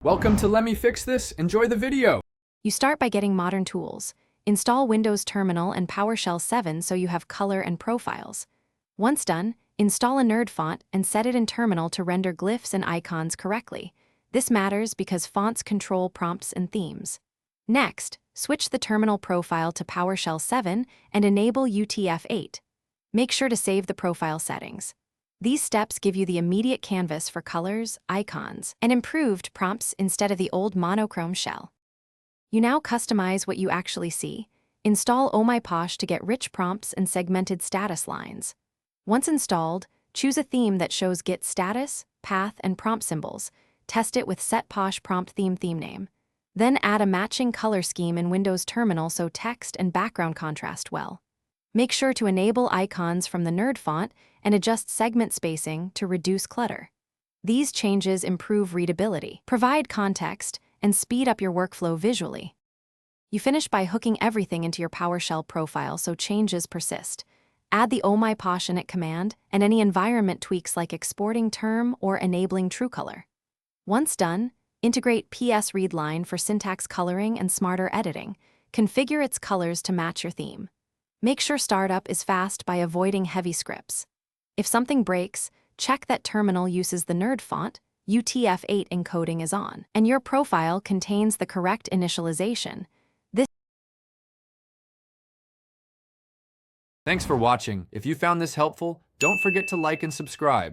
Welcome to Let Me Fix This. Enjoy the video. You start by getting modern tools. Install Windows Terminal and PowerShell 7 so you have color and profiles. Once done, install a nerd font and set it in Terminal to render glyphs and icons correctly. This matters because fonts control prompts and themes. Next, switch the terminal profile to PowerShell 7 and enable UTF-8. Make sure to save the profile settings. These steps give you the immediate canvas for colors, icons, and improved prompts instead of the old monochrome shell. You now customize what you actually see. Install Oh My Posh to get rich prompts and segmented status lines. Once installed, choose a theme that shows Git status, path, and prompt symbols. Test it with Set Posh Prompt Theme name. Then add a matching color scheme in Windows Terminal so text and background contrast well. Make sure to enable icons from the nerd font and adjust segment spacing to reduce clutter. These changes improve readability, provide context, and speed up your workflow visually. You finish by hooking everything into your PowerShell profile so changes persist. Add the Oh My Posh init command and any environment tweaks like exporting term or enabling TrueColor. Once done, integrate PS readline for syntax coloring and smarter editing. Configure its colors to match your theme. Make sure startup is fast by avoiding heavy scripts. If something breaks, check that Terminal uses the nerd font, UTF-8 encoding is on, and your profile contains the correct initialization. Thanks for watching. If you found this helpful, don't forget to like and subscribe.